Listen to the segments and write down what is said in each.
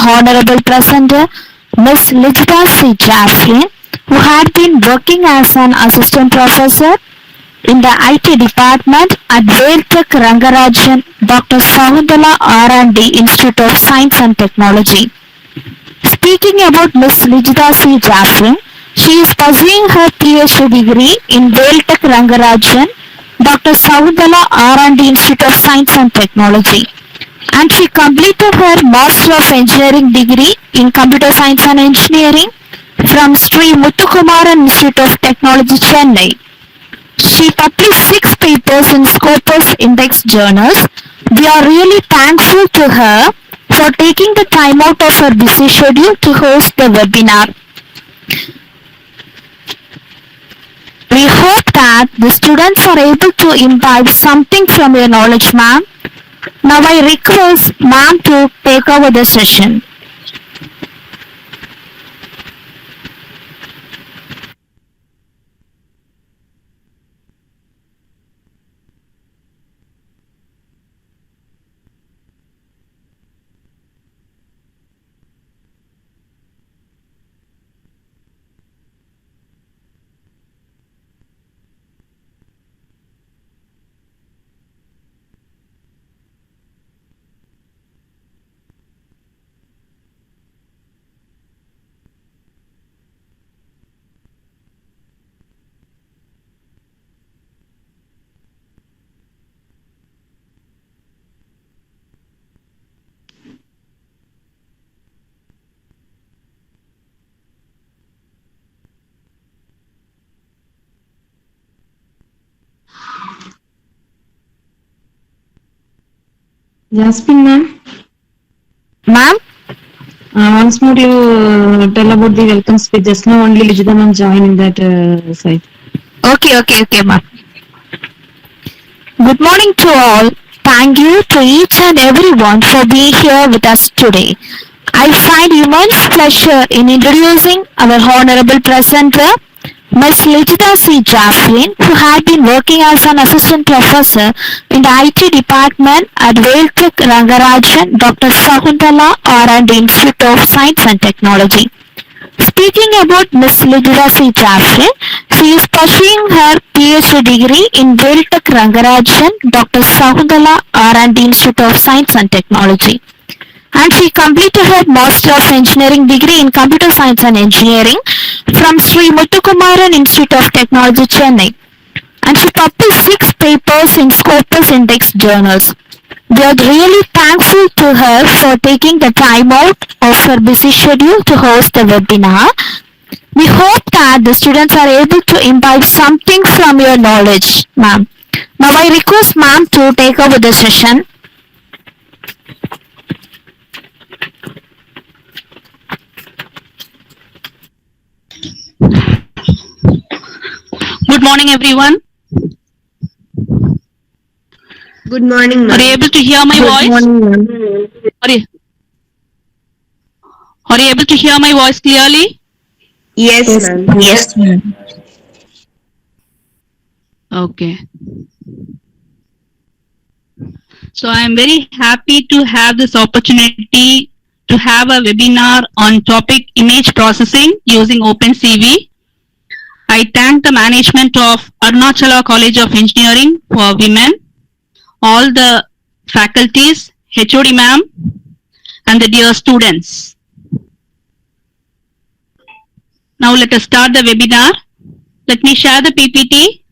Honorable Presenter, Miss Lijita C. Jafflin, who had been working as an assistant professor in the IT department at Veltech Rangarajan Dr. Sakuntala R&D Institute of Science and Technology. Speaking about Miss Lijita C. Jafflin, she is pursuing her PhD degree in Veltech Rangarajan Dr. Sakuntala R&D Institute of Science and Technology, and she completed her Master of Engineering degree in Computer Science and Engineering from Sri Muthukumaran Institute of Technology, Chennai. She published 6 papers in Scopus Index journals. We are really thankful to her for taking the time out of her busy schedule to host the webinar. We hope that the students are able to imbibe something from your knowledge, ma'am. Now I request ma'am to take over the session. Jasmine ma'am, Ma'am, once more you tell about the welcome speech. Just now only Lijita ma'am joined in that site. Okay, ma'am. Good morning to all. Thank you to each and everyone for being here with us today. I find immense pleasure in introducing our Honorable Presenter, Ms. Lijita C. Jafflin, who had been working as an assistant professor in the IT department at Veltech Rangarajan Dr. Sakuntala R&D Institute of Science and Technology. Speaking about Ms. Lijita C. Jafflin, she is pursuing her PhD degree in Veltech Rangarajan Dr. Sakuntala R&D Institute of Science and Technology, and she completed her Master of Engineering degree in Computer Science and Engineering from Sri Muthukumaran Institute of Technology, Chennai, and she published 6 papers in Scopus Index journals. We are really thankful to her for taking the time out of her busy schedule to host the webinar. We hope that the students are able to imbibe something from your knowledge, ma'am. Now I request ma'am to take over the session. Good morning, everyone. Good morning ma'am. Are you able to hear my voice? Morning ma'am. Are you able to hear my voice clearly? Yes ma'am. Yes, ma'am. Okay. So I am very happy to have this opportunity to have a webinar on topic image processing using OpenCV. I thank the management of Arunachala College of Engineering for Women, all the faculties, HOD ma'am, and the dear students. Now let us start the webinar. Let me share the PPT.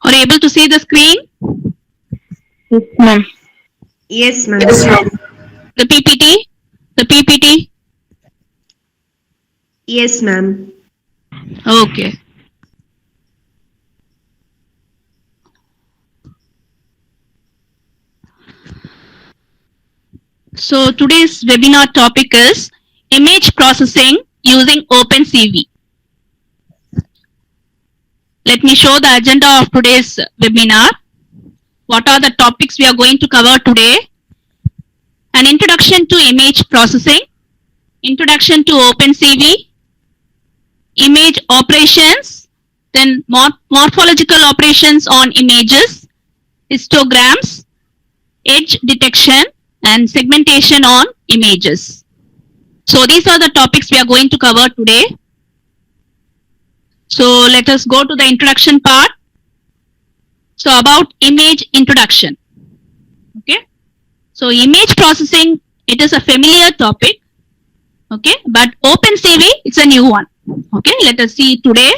Are you able to see the screen? Yes, ma'am. Yes ma'am. The PPT? The PPT? Yes ma'am. Okay. So today's webinar topic is image processing using OpenCV. Let me show the agenda of today's webinar. What are the topics we are going to cover today? An introduction to image processing, introduction to OpenCV, image operations, then morphological operations on images, histograms, edge detection, and segmentation on images. So these are the topics we are going to cover today. So let us go to the introduction part. So about image introduction. Okay. So image processing, it is a familiar topic. Okay. But OpenCV, it's a new one. Okay. Let us see today.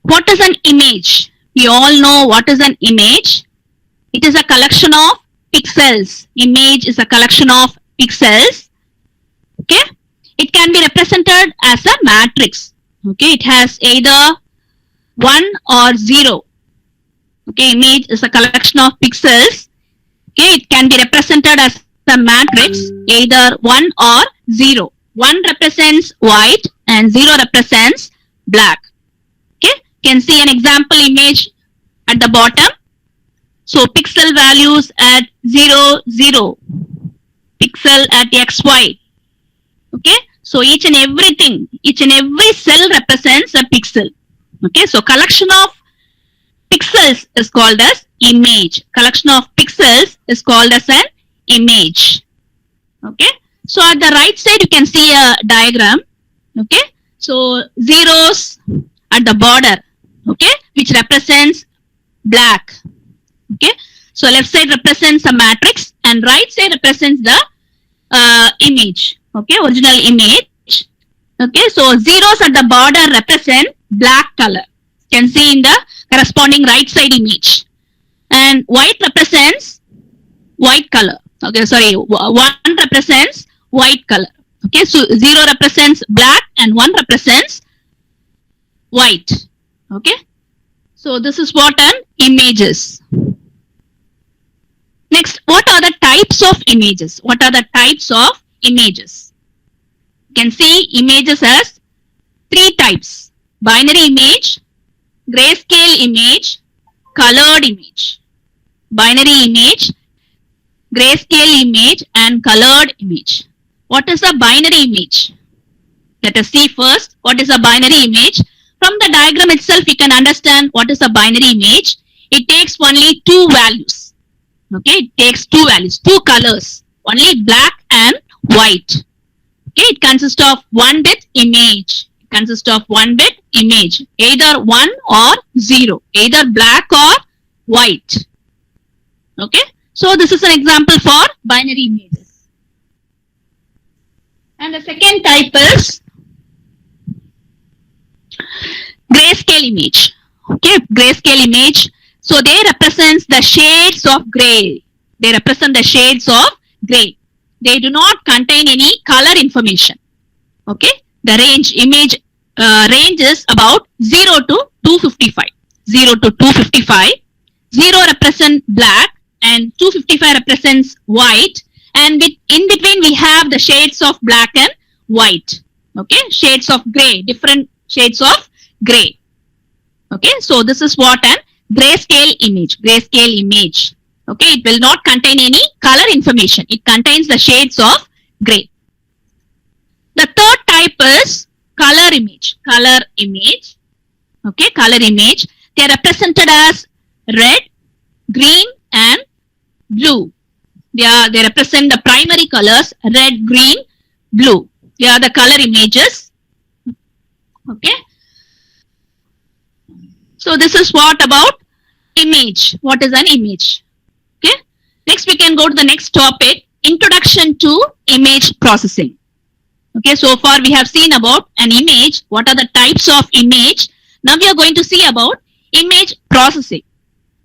What is an image? We all know what is an image. It is a collection of pixels. Image is a collection of pixels. Okay. It can be represented as a matrix. Okay. It has either 1 or 0. Okay. Image is a collection of pixels. Okay. It can be represented as a matrix, either 1 or 0. 1 represents white and 0 represents black. Okay. You can see an example image at the bottom. So pixel values at 0, 0. Pixel at XY. Okay. So each and every cell represents a pixel. Okay. So collection of pixels is called as image. Collection of pixels is called as an image. Okay. So at the right side, you can see a diagram. Okay. So zeros at the border. Okay. Which represents black. Okay. So left side represents a matrix and right side represents the image. Okay. Original image. Okay. So zeros at the border represent black color. You can see in the corresponding right side image. And white represents white color. Okay. Sorry. 1 represents white color. Okay. So 0 represents black and 1 represents white. Okay. So this is what an image is. Next, what are the types of images? What are the types of images? You can see images as 3 types. Binary image, grayscale image, colored image. Binary image, grayscale image and colored image. What is a binary image? Let us see first what is a binary image. From the diagram itself, you can understand what is a binary image. It takes only 2 values. Okay, it takes 2 values, 2 colors, only black and white. Okay, it consists of 1 bit image. It consists of 1 bit image, either 1 or 0, either black or white. Okay, so this is an example for binary images. And the second type is grayscale image. Okay, grayscale image. So they represent the shades of gray. They represent the shades of gray. They do not contain any color information. Okay. The image range is about 0 to 255. 0 to 255. 0 represents black and 255 represents white. And in between we have the shades of black and white. Okay. Shades of gray. Different shades of gray. Okay. So this is what an grayscale image. Grayscale image. Okay, it will not contain any color information. It contains the shades of gray. The third type is color image. Color image. Okay, color image. They are represented as red, green, and blue. They represent the primary colors red, green, blue. They are the color images. Okay. So this is what about image. What is an image? Okay. Next we can go to the next topic, introduction to image processing. Okay, so far we have seen about an image, what are the types of image. Now we are going to see about image processing.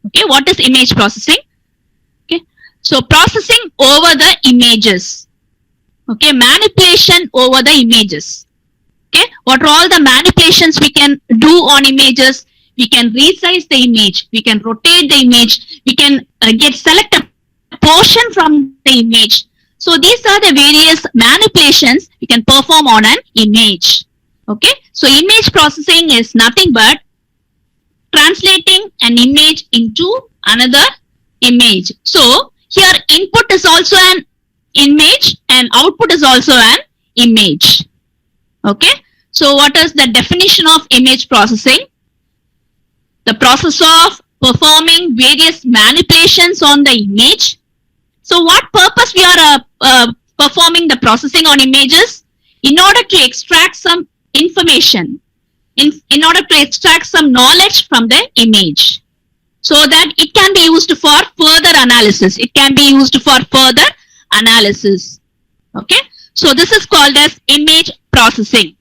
Okay, what is image processing? Okay, so processing over the images. Okay, manipulation over the images. Okay, what are all the manipulations we can do on images? We can resize the image, we can rotate the image, we can select a portion from the image. So these are the various manipulations we can perform on an image. Okay, so image processing is nothing but translating an image into another image. So here input is also an image and output is also an image. Okay, so what is the definition of image processing? The process of performing various manipulations on the image. So what purpose we are performing the processing on images? In order to extract some information, in order to extract some knowledge from the image, so that it can be used for further analysis. It can be used for further analysis. Okay, so this is called as image processing.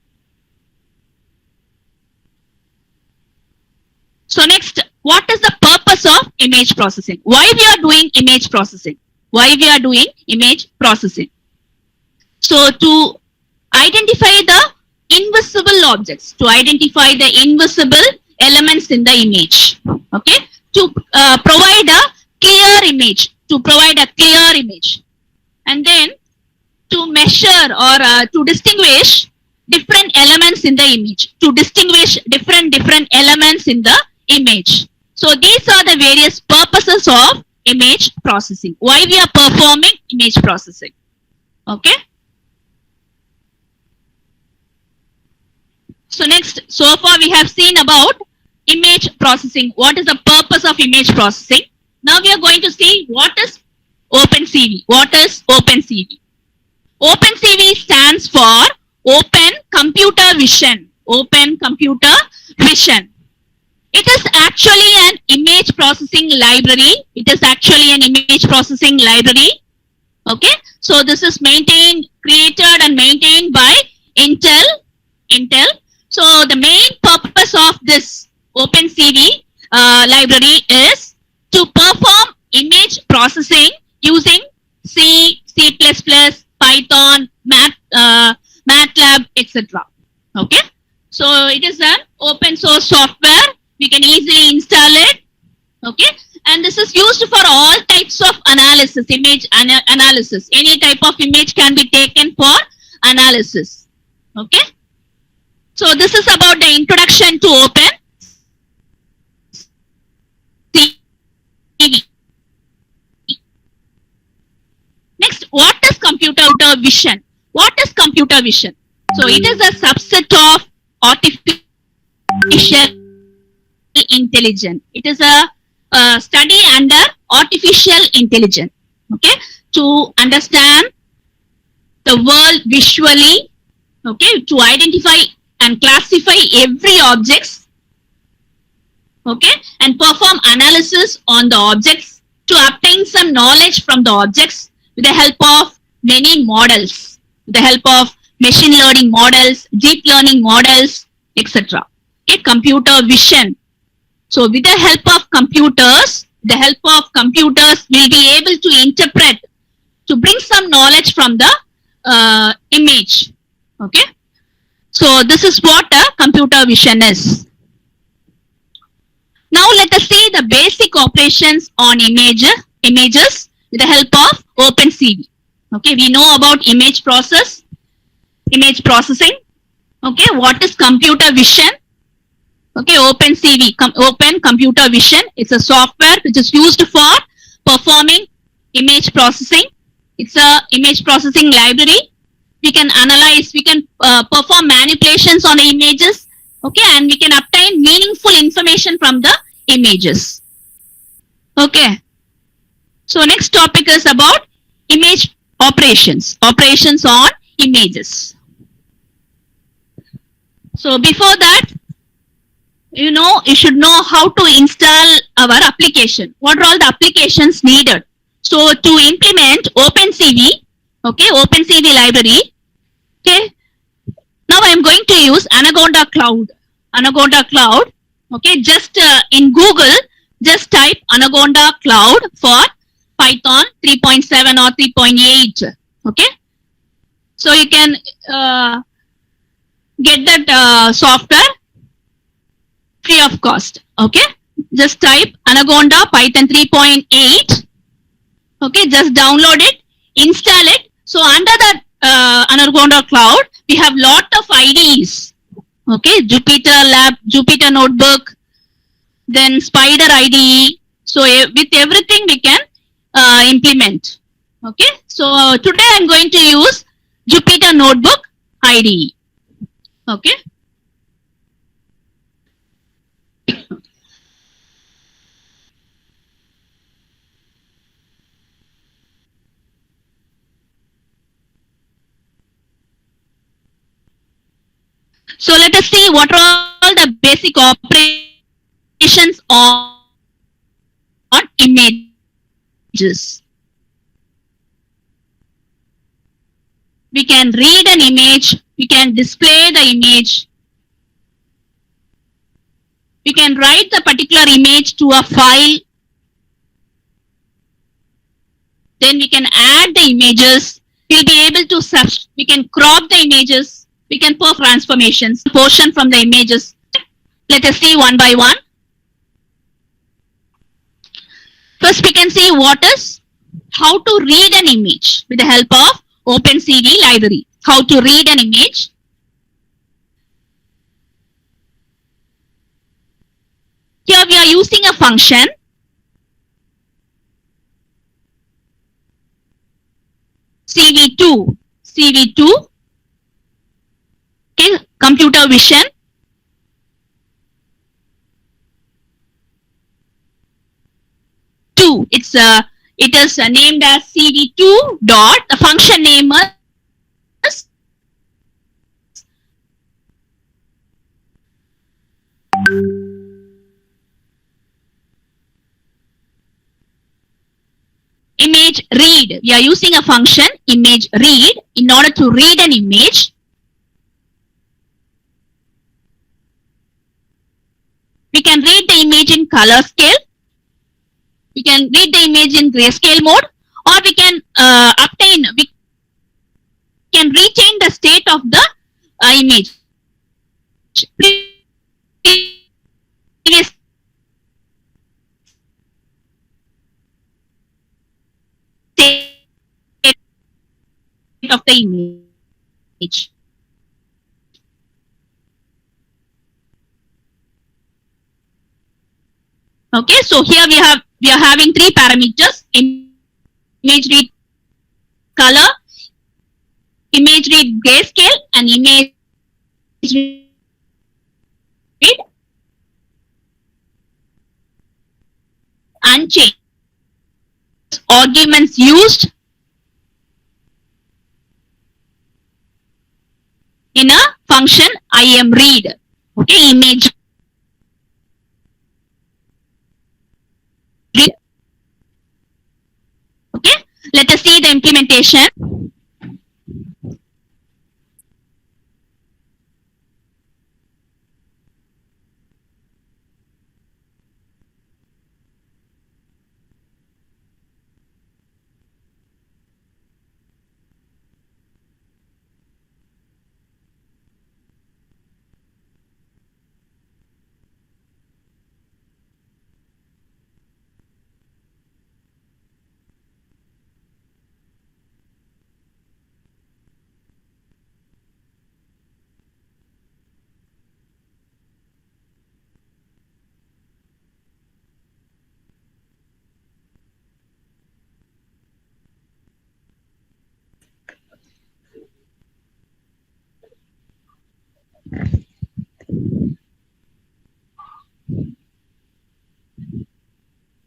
So next, what is the purpose of image processing? Why we are doing image processing? Why we are doing image processing? So to identify the invisible objects, to identify the invisible elements in the image. Okay, to provide a clear image, and then to measure or to distinguish different elements in the image, to distinguish different elements in the image. So these are the various purposes of image processing. Why we are performing image processing? Okay. So next, so far we have seen about image processing. What is the purpose of image processing? Now we are going to see what is OpenCV. What is OpenCV? OpenCV stands for Open Computer Vision. Open Computer Vision. It is actually an image processing library. It is actually an image processing library. Okay. So this is created and maintained by Intel. So the main purpose of this OpenCV library is to perform image processing using C, C++, Python, MATLAB, etc. Okay. So it is an open source software. We can easily install it. Okay. And this is used for all types of analysis, image analysis. Any type of image can be taken for analysis. Okay. So this is about the introduction to OpenCV. Next, what is computer vision? What is computer vision? So it is a subset of artificial intelligence. It is a study under artificial intelligence. Okay, to understand the world visually. Okay, to identify and classify every objects. Okay, and perform analysis on the objects to obtain some knowledge from the objects with the help of many models, with the help of machine learning models, deep learning models, etc. Okay, computer vision. So with the help of computers, we'll be able to interpret, to bring some knowledge from the image. Okay. So this is what a computer vision is. Now let us see the basic operations on images with the help of OpenCV. Okay, we know about image processing. Okay, what is computer vision? Okay, OpenCV, Open Computer Vision. It's a software which is used for performing image processing. It's a image processing library. We can analyze, we can perform manipulations on the images. Okay, and we can obtain meaningful information from the images. Okay. So next topic is about image operations. Operations on images. So before that, you should know how to install our application. What are all the applications needed? So to implement OpenCV, okay, OpenCV library, okay, now I am going to use Anaconda Cloud. Anaconda Cloud, okay, just in Google, just type Anaconda Cloud for Python 3.7 or 3.8, okay. So you can get that software free of cost. Okay, just type Anaconda Python 3.8. Okay, just download it, install it. So under that Anaconda cloud, we have lot of IDEs. Okay, Jupyter Lab, Jupyter Notebook, then Spider IDE. So with everything we can implement. Okay, so today I'm going to use Jupyter Notebook IDE. Okay. So let us see what are all the basic operations on images. We can read an image, we can display the image, we can write the particular image to a file, then we can add the images, we'll be able to search, we can crop the images, we can perform transformations, portion from the images. Let us see one by one. First we can see how to read an image with the help of OpenCV library. How to read an image. Here we are using a function. CV2. Okay, computer vision. It is named as CV2 dot. The function name is image read. We are using a function image read in order to read an image. We can read the image in color scale. We can read the image in grayscale mode, or we can we can retain the state of the image. Previous state of the image. Okay, so here we are having three parameters: image read color, image read grayscale, and image read unchanged. Arguments used in a function imread. Okay, image read. Okay, let us see the implementation.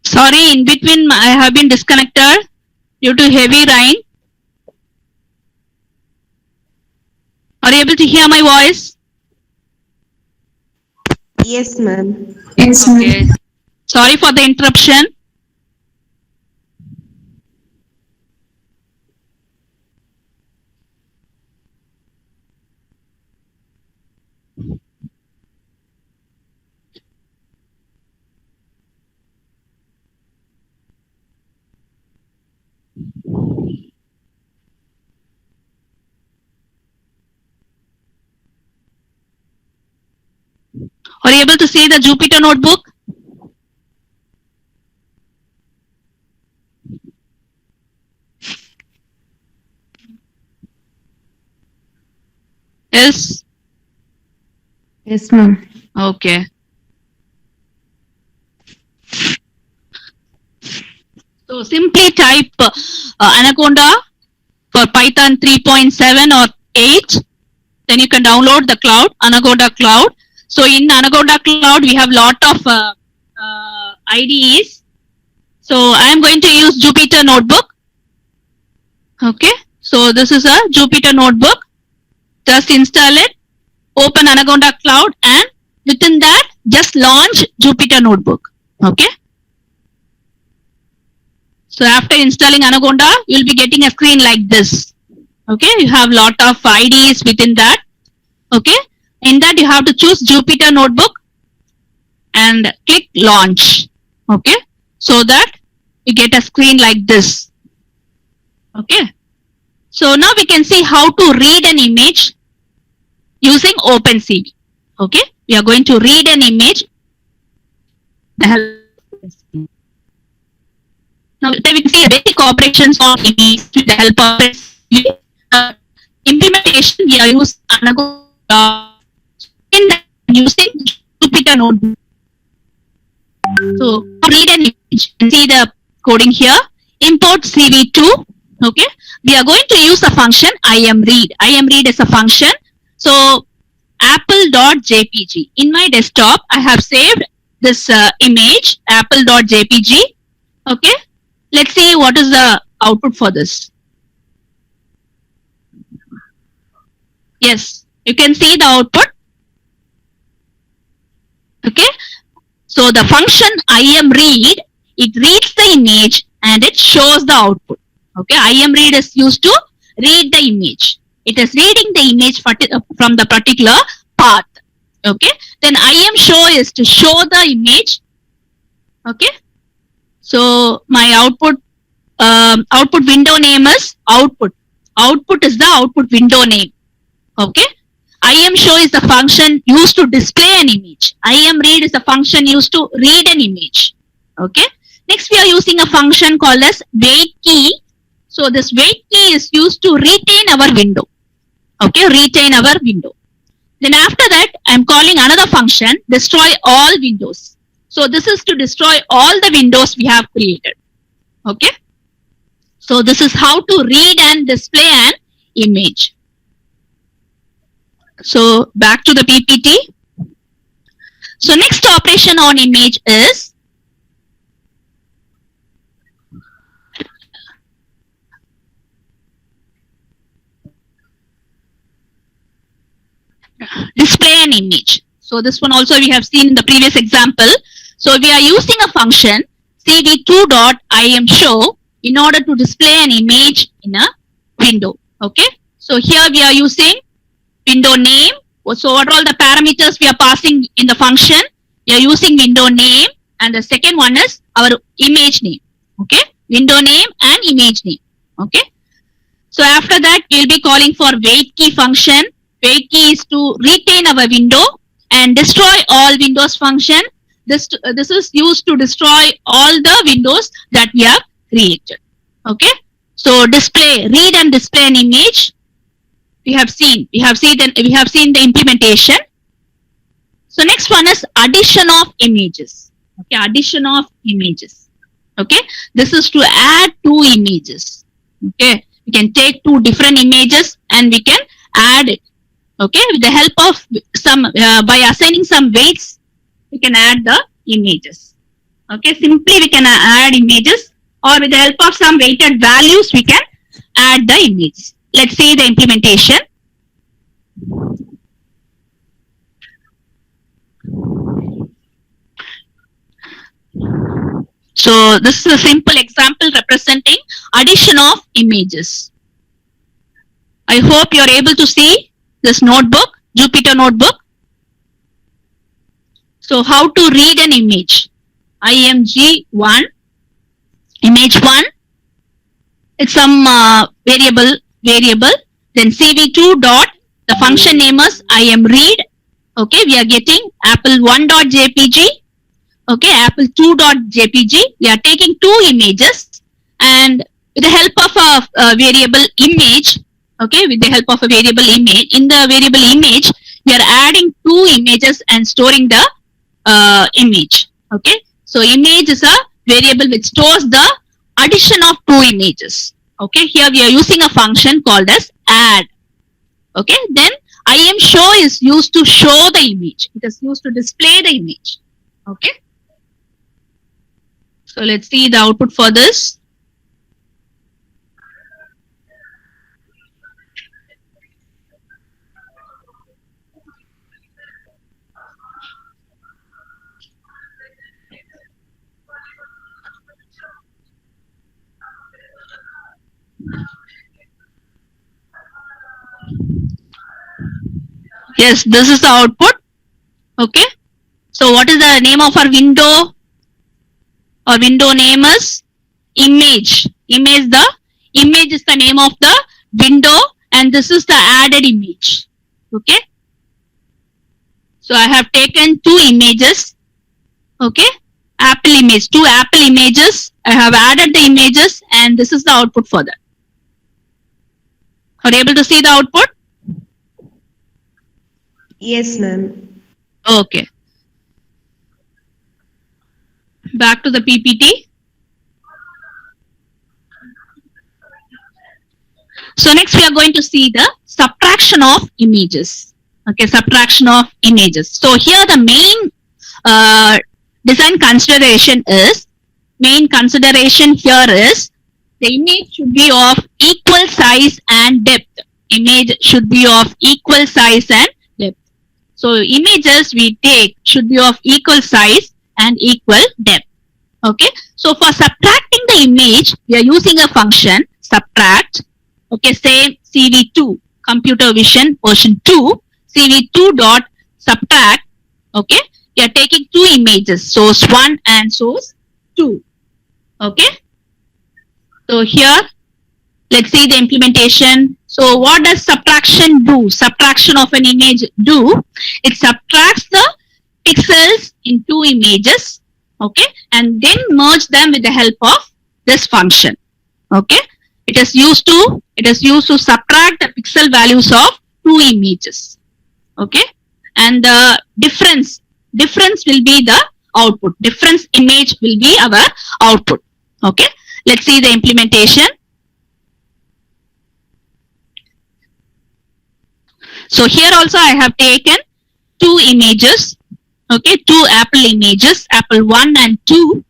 Sorry, in between I have been disconnected due to heavy rain. Are you able to hear my voice? Yes, ma'am. Yes, Okay. Sorry for the interruption. Are you able to see the Jupyter notebook? Yes. Yes, ma'am. Okay. So simply type Anaconda for Python 3.7 or 8. Then you can download the cloud, Anaconda cloud. So in Anaconda cloud, we have lot of IDEs. So I am going to use Jupyter notebook. Okay. So this is a Jupyter notebook. Just install it, open Anaconda cloud, and within that, just launch Jupyter notebook. Okay. So after installing Anaconda, you'll be getting a screen like this. Okay. You have lot of IDs within that. Okay. In that, you have to choose Jupyter notebook and click launch. Okay. So that you get a screen like this. Okay. So now we can see how to read an image using OpenCV. Okay. We are going to read an image. Now we can see basic operations on image with the help of implementation. We are using using Jupyter notebook. So read an image and see the coding here. Import CV2. Okay. We are going to use a function imread. Imread is a function. So apple.jpg. In my desktop, I have saved this image apple.jpg. Okay. Let's see what is the output for this. Yes, you can see the output. Okay. So the function imread, it reads the image and it shows the output. Okay. Imread is used to read the image. It is reading the image from the particular path. Okay. Then imshow is to show the image. Okay. So my output window name is output. Output is the output window name. Okay. imshow is the function used to display an image. imread is the function used to read an image. Okay. Next, we are using a function called as wait key. So this wait key is used to retain our window. Okay, retain our window. Then after that, I am calling another function, destroy all windows. So this is to destroy all the windows we have created. Okay. So this is how to read and display an image. So back to the PPT. So next operation on image is display an image. So this one also we have seen in the previous example. So we are using a function cv2.imshow in order to display an image in a window. Okay. So here we are using window name. So what are all the parameters we are passing in the function? We are using window name, and the second one is our image name. Okay. Window name and image name. Okay. So after that, we'll be calling for wait key function. Wait key is to retain our window, and destroy all windows function. This is used to destroy all the windows that we have created. Okay. So display, read and display an image. We have seen the implementation. So next one is addition of images. Okay, addition of images. Okay, this is to add two images. Okay, we can take two different images and we can add it. Okay, with the help of some by assigning some weights, we can add the images. Okay, simply we can add images, or with the help of some weighted values, we can add the images. Let's see the implementation. So this is a simple example representing addition of images. I hope you are able to see this notebook, Jupyter notebook. So how to read an image? img1, image 1. It's some variable. Then cv2 dot, the function name is imread. Okay, we are getting apple1.jpg, okay, apple2.jpg. We are taking two images, and with the help of a variable image, okay, with the help of a variable image, in the variable image, we are adding two images and storing the image. Okay, so image is a variable which stores the addition of two images. Okay, here we are using a function called as add. Okay, then IMShow is used to show the image. It is used to display the image. Okay, so let's see the output for this. Yes, this is the output. Okay, so what is the name of our window? Our window name is image. The image is the name of the window, and this is the added image. Okay, so I have taken two images. Okay, Apple image, two Apple images. I have added the images, and this is the output for that. Are you able to see the output? Yes, ma'am. Okay. Back to the PPT. So next we are going to see the subtraction of images. Okay, subtraction of images. So here the main design consideration is, the image should be of equal size and depth. Image should be of equal size and depth. So images we take should be of equal size and equal depth. Okay, so for subtracting the image, we are using a function subtract. Okay, say CV2, computer vision version 2, CV2 dot subtract. Okay, we are taking two images, source 1 and source 2. Okay, so here let's see the implementation. So what does subtraction do? Subtraction of an image do? It subtracts the pixels in two images, okay, and then merge them with the help of this function. Okay, it is used to subtract the pixel values of two images. Okay, and the difference will be the output. Difference image will be our output. Okay, let's see the implementation. So here also I have taken two images. Okay, two Apple images, Apple 1 and 2.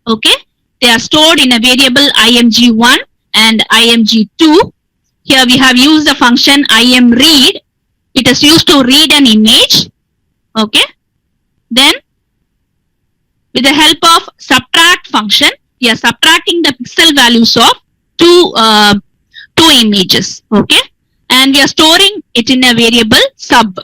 Okay, they are stored in a variable img1 and img2. Here we have used the function imread. It is used to read an image. Okay, then with the help of subtract function, we are subtracting the pixel values of two images. Okay, and we are storing it in a variable sub.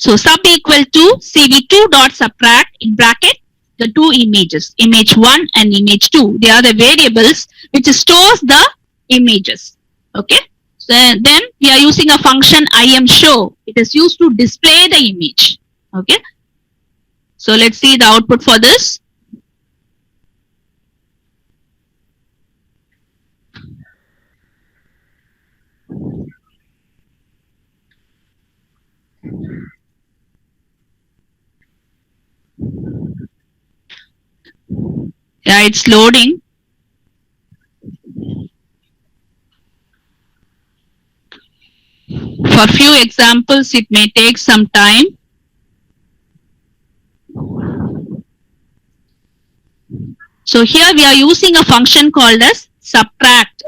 So sub equal to CV2 dot subtract in bracket the two images, image 1 and image 2. They are the variables which stores the images. Okay, so then we are using a function IMShow. It is used to display the image. Okay, so let's see the output for this. Yeah, it's loading. For few examples, it may take some time. So here we are using a function called as subtract.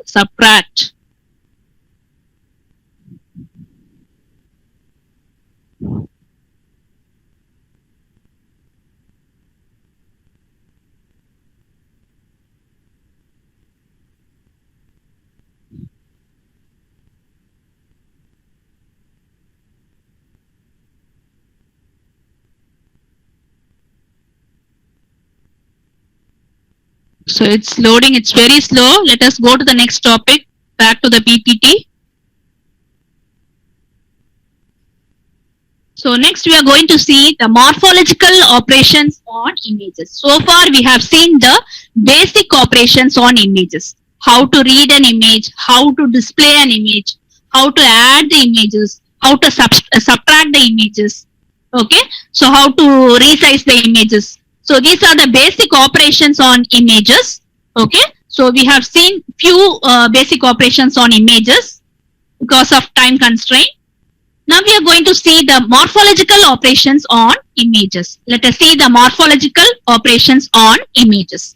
So it's loading, it's very slow. Let us go to the next topic, back to the PPT. So next we are going to see the morphological operations on images. So far we have seen the basic operations on images. How to read an image, how to display an image, how to add the images, how to subtract the images. Okay, so how to resize the images. So these are the basic operations on images. Okay, so we have seen few basic operations on images because of time constraint. Now we are going to see the morphological operations on images. Let us see the morphological operations on images.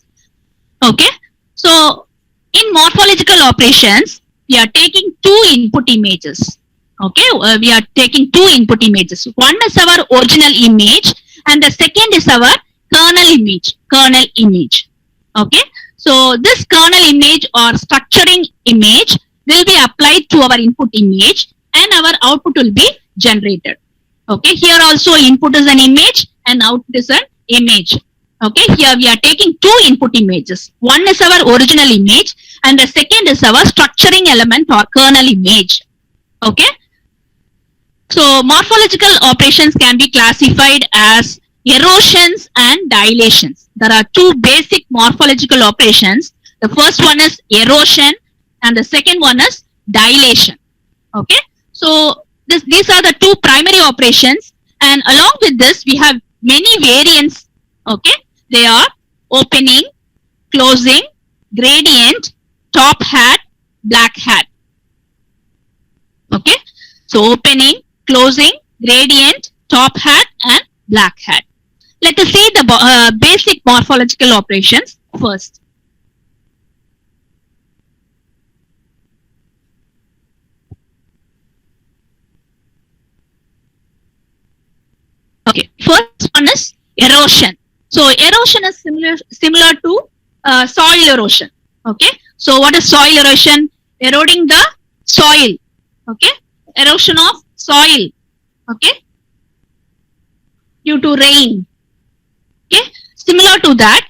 Okay, so in morphological operations, we are taking two input images. Okay, we are taking two input images. One is our original image and the second is our kernel image. Okay, so this kernel image or structuring image will be applied to our input image and our output will be generated. Okay, here also input is an image and output is an image. Okay, here we are taking two input images. One is our original image and the second is our structuring element or kernel image. Okay, so morphological operations can be classified as erosions and dilations. There are two basic morphological operations. The first one is erosion and the second one is dilation. Okay, so these are the two primary operations, and along with this we have many variants. Okay, they are opening, closing, gradient, top hat, black hat. Okay, so opening, closing, gradient, top hat and black hat. Let us see the basic morphological operations first. Okay, first one is erosion. So erosion is similar to soil erosion. Okay, so what is soil erosion? Eroding the soil. Okay, erosion of soil. Okay, due to rain. Okay, similar to that,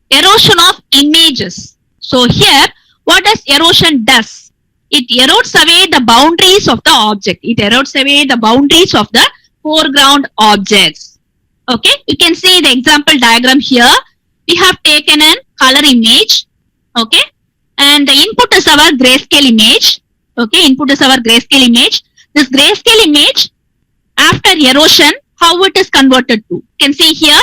erosion of images. So here, what does erosion does? It erodes away the boundaries of the object. It erodes away the boundaries of the foreground objects. Okay, you can see the example diagram here. We have taken a color image. Okay, and the input is our grayscale image. Okay, input is our grayscale image. This grayscale image, after erosion, how it is converted to? You can see here.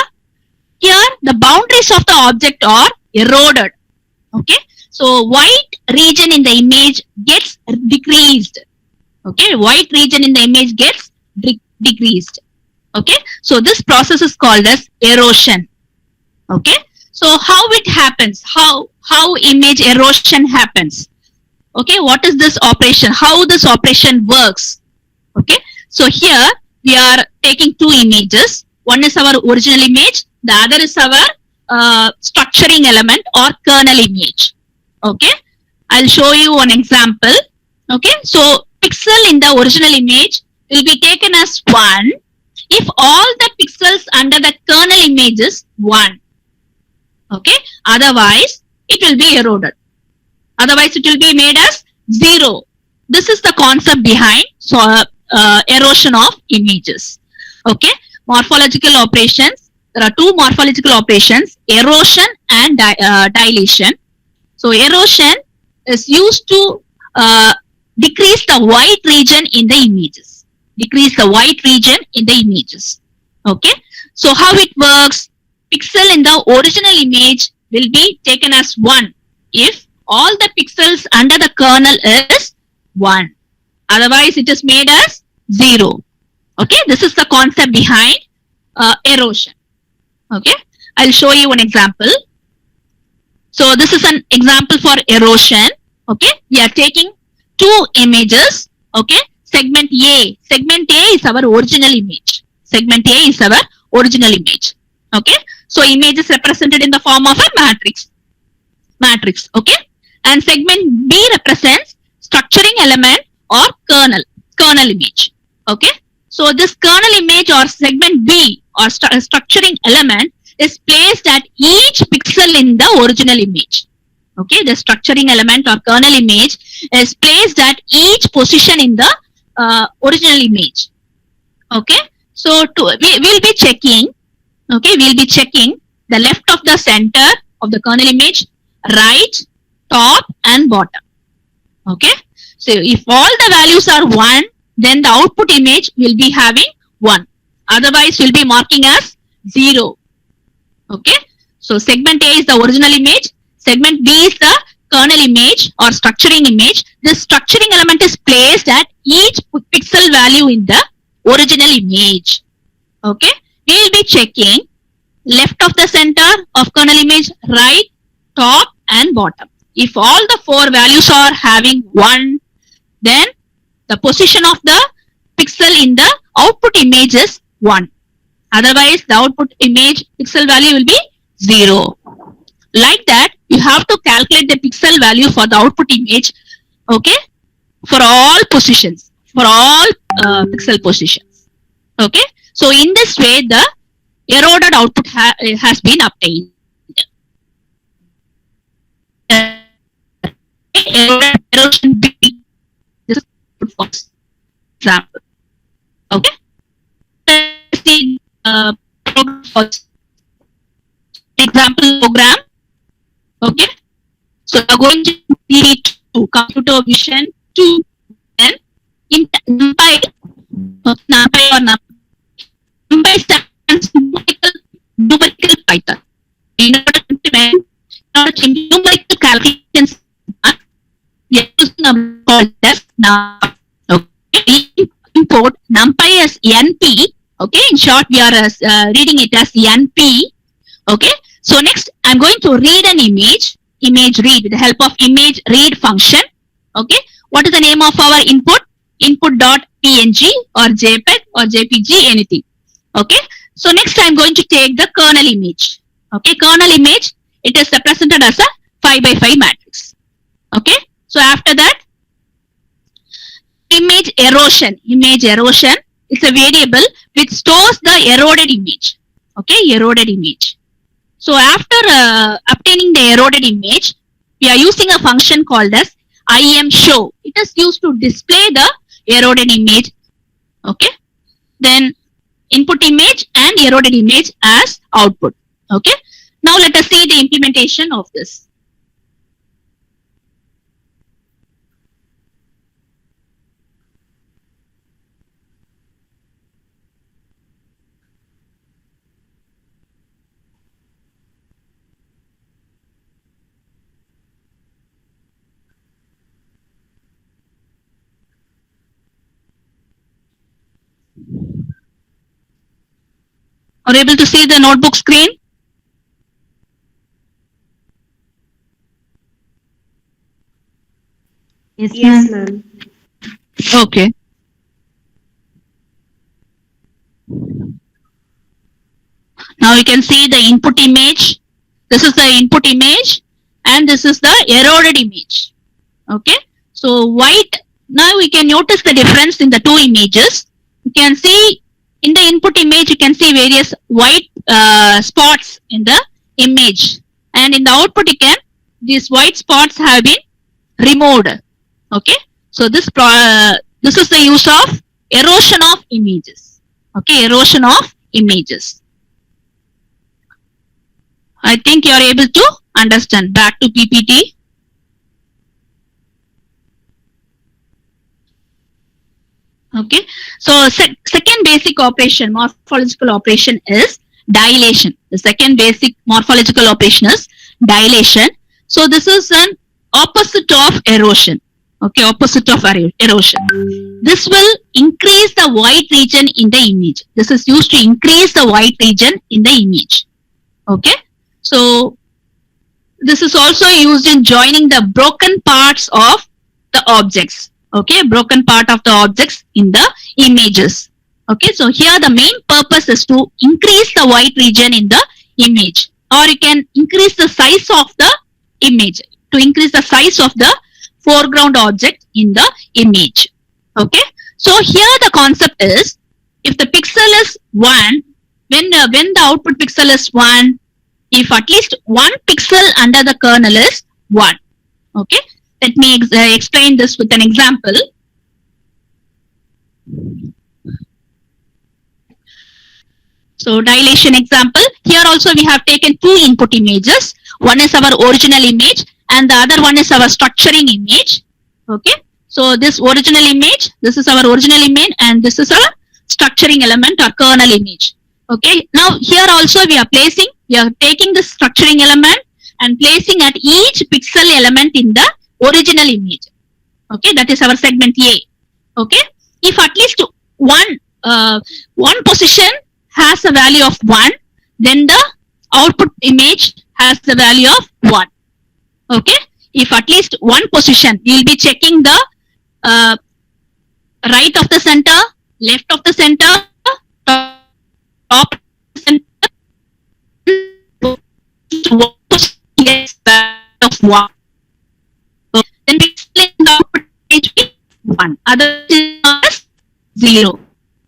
Here, the boundaries of the object are eroded. Okay, so white region in the image gets decreased. Okay, white region in the image gets decreased. Okay, so this process is called as erosion. Okay, so how it happens? How image erosion happens? Okay, what is this operation? How this operation works? Okay, so here we are taking two images. One is our original image. The other is our structuring element or kernel image. Okay, I'll show you an example. Okay, so pixel in the original image will be taken as 1 if all the pixels under the kernel image is 1. Okay, otherwise it will be eroded. Otherwise it will be made as 0. This is the concept behind erosion of images. Okay, morphological operations. There are two morphological operations, erosion and dilation. So erosion is used to decrease the white region in the images. Decrease the white region in the images. Okay, so how it works? Pixel in the original image will be taken as 1 if all the pixels under the kernel is 1. Otherwise it is made as 0. Okay, this is the concept behind erosion. Okay, I'll show you an example. So this is an example for erosion. Okay, we are taking two images. Okay, segment A. Segment A is our original image. Segment A is our original image. Okay, so image is represented in the form of a matrix. Okay, and segment B represents structuring element or kernel image. Okay, so this kernel image or segment B or structuring element is placed at each pixel in the original image. Okay, the structuring element or kernel image is placed at each position in the original image. Okay, So we'll be checking, okay, we'll be checking the left of the center of the kernel image, right, top and bottom. Okay. So if all the values are 1, then the output image will be having 1. Otherwise, we'll be marking as 0. Okay. So segment A is the original image. Segment B is the kernel image or structuring image. This structuring element is placed at each pixel value in the original image. Okay. We will be checking left of the center of kernel image, right, top and bottom. If all the 4 values are having 1, then the position of the pixel in the output image is 1. Otherwise, the output image pixel value will be 0. Like that, you have to calculate the pixel value for the output image, okay, for all positions, for all pixel positions. Okay. So in this way, the eroded output has been obtained. Erosion B. This is for example. Okay. Let's see program for example program. Okay. So we are going to see to computer vision 2, then in NumPy or NumPy stands numerical Python. In order to implement numerical calculations, we are using a called as NumPy. Okay. We import NumPy as NP. Okay. In short, we are reading it as NP. Okay. So next, I'm going to read an image read with the help of image read function. Okay. What is the name of our input? Input.png or JPEG or JPG, anything. Okay. So next, I'm going to take the kernel image. Okay. Kernel image, it is represented as a 5x5 matrix. Okay. So after that, image erosion is a variable which stores the eroded image. Okay. Eroded image. So after obtaining the eroded image, we are using a function called as imshow. It is used to display the eroded image. Okay. Then input image and eroded image as output. Okay. Now let us see the implementation of this. Are you able to see the notebook screen? Yes, ma'am. Okay. Now you can see the input image. This is the input image and this is the eroded image. Okay. So white, now we can notice the difference in the two images. You can see in the input image, you can see various white spots in the image. And in the output, these white spots have been removed. Okay. So this is the use of erosion of images. Okay. Erosion of images. I think you are able to understand. Back to PPT. Okay. So second basic operation, morphological operation is dilation. The second basic morphological operation is dilation. So this is an opposite of erosion. Okay, opposite of erosion. This will increase the white region in the image. This is used to increase the white region in the image. Okay. So this is also used in joining the broken parts of the objects. Okay, broken part of the objects in the images. Okay, so here the main purpose is to increase the white region in the image, or you can increase the size of the image, to increase the size of the foreground object in the image. Okay, so here the concept is, if the pixel is 1, when the output pixel is 1, if at least one pixel under the kernel is 1. Okay. Let me explain this with an example. So dilation example, here also we have taken two input images. One is our original image and the other one is our structuring image. Okay. So this original image, this is our original image and this is our structuring element or kernel image. Okay. Now here also we are taking the structuring element and placing at each pixel element in the original image. Okay. That is our segment A. Okay. If at least one position has a value of 1, then the output image has the value of 1. Okay. If at least one position, we will be checking the right of the center, left of the center, top of the center, yes, of 1. So then pixel in the output image be 1. Other is 0.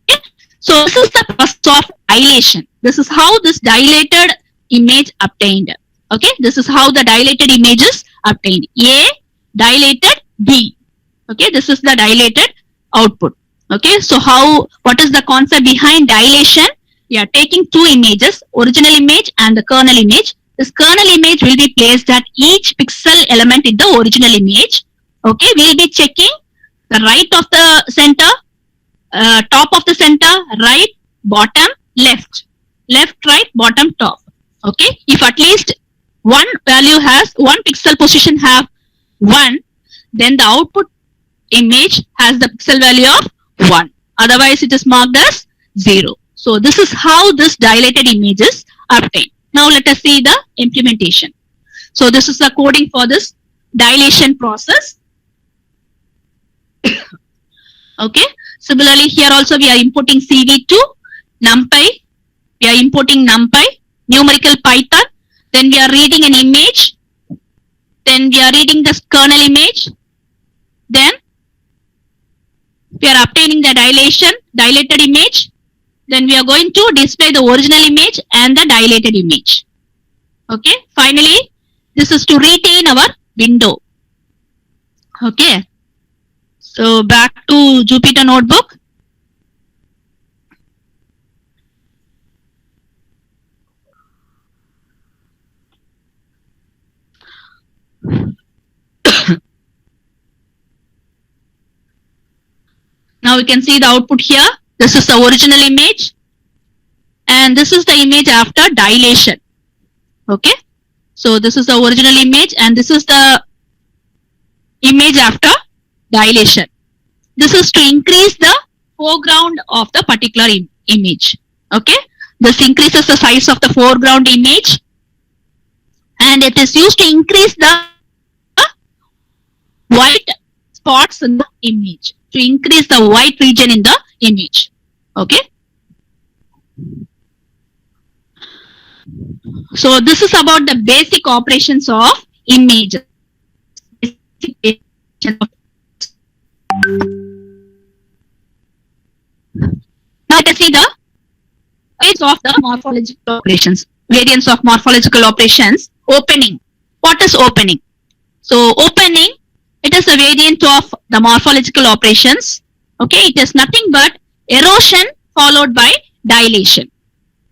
Okay. So this is the process of dilation. This is how this dilated image obtained. Okay. This is how the dilated image is obtained. A dilated B. Okay. This is the dilated output. Okay. So what is the concept behind dilation? We are taking two images, original image and the kernel image. This kernel image will be placed at each pixel element in the original image. Okay. We will be checking the right of the center, top of the center, right, bottom, left, right, bottom, top. Okay. If at least one pixel position have 1, then the output image has the pixel value of 1. Otherwise, it is marked as 0. So this is how this dilated image is obtained. Now let us see the implementation. So this is the coding for this dilation process. Okay. Similarly, here also we are inputting CV2, NumPy. We are importing NumPy, numerical Python. Then we are reading an image. Then we are reading this kernel image. Then we are obtaining the dilated image. Then we are going to display the original image and the dilated image. Okay. Finally, this is to retain our window. Okay. So back to Jupyter Notebook. Now we can see the output here. This is the original image and this is the image after dilation. Okay. So this is the original image and this is the image after dilation. This is to increase the foreground of the particular image. Okay. This increases the size of the foreground image and it is used to increase the white spots in the image, to increase the white region in the image. Okay. So this is about the basic operations of images. Now let us see the variants of the morphological operations. Variants of morphological operations. Opening. What is opening? So opening, it is a variant of the morphological operations. Okay, it is nothing but erosion followed by dilation.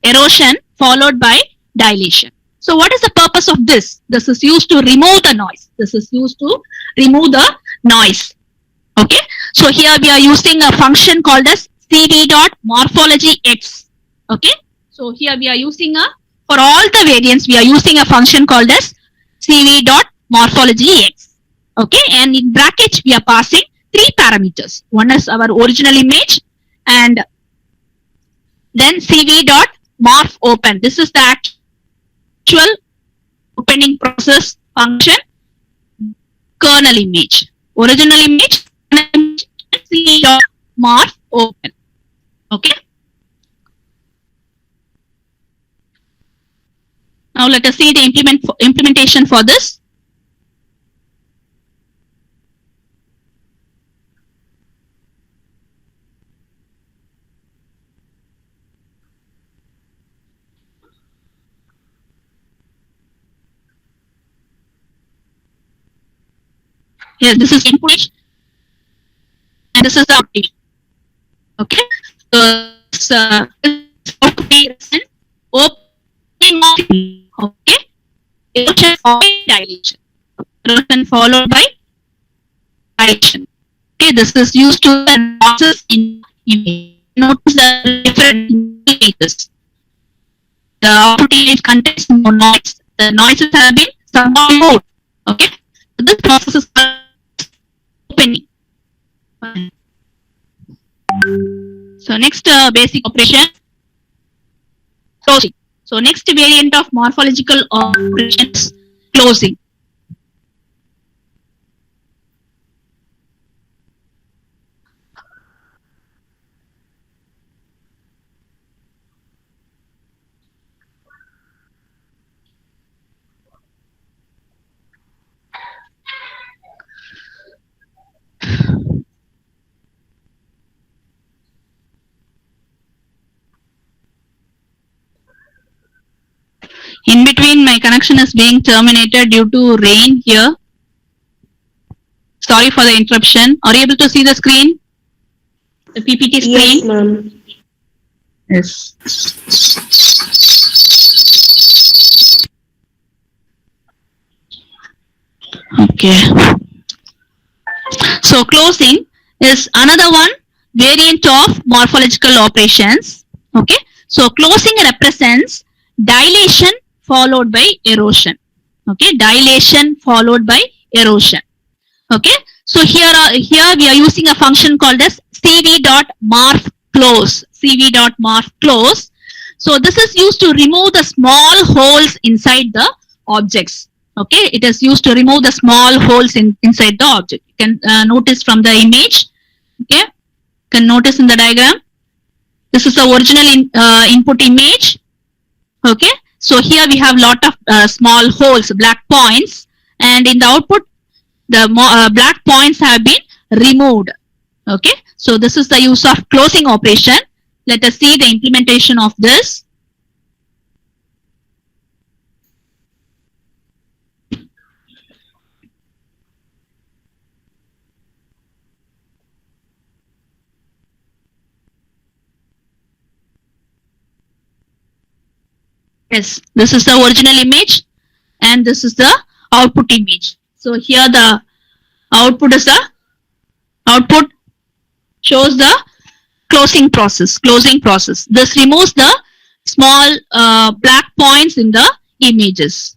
Erosion followed by dilation. So what is the purpose of this? This is used to remove the noise. This is used to remove the noise. Okay. So here we are using a function called as cv.morphologyx. Okay. So here we are using for all the variants, we are using a function called as cv.morphologyx. Okay. And in brackets, we are passing 3 parameters. One is our original image and then cv.morphOpen. This is the actual opening process function. Kernel image, original image, cv.morphOpen. Okay. Now let us see the implementation for this. Here, this is input and this is the output. Okay. So this output present, opening of, okay, erosion followed by dilation. Erosion followed by dilation. Okay, this is used to the process in image. Notice the different images. The output image contains no noise. The noises have been somewhat removed. Okay, so this process is called opening. So next basic operation, closing. So next variant of morphological operations, closing. In between, my connection is being terminated due to rain here. Sorry for the interruption. Are you able to see the screen? The PPT screen? Yes, ma'am. Yes. Okay. So closing is another one variant of morphological operations. Okay. So closing represents dilation followed by erosion. Okay. Dilation followed by erosion. Okay. So here we are using a function called as cv.morph close. cv.morph close. So this is used to remove the small holes inside the objects. Okay, it is used to remove the small holes inside the object. You can notice from the image. Okay, you can notice in the diagram. This is the original input image. Okay, so here we have lot of small holes, black points, and in the output, the black points have been removed. Okay, so this is the use of closing operation. Let us see the implementation of this. Yes, this is the original image and this is the output image. So here the output is the output shows the closing process. This removes the small black points in the images.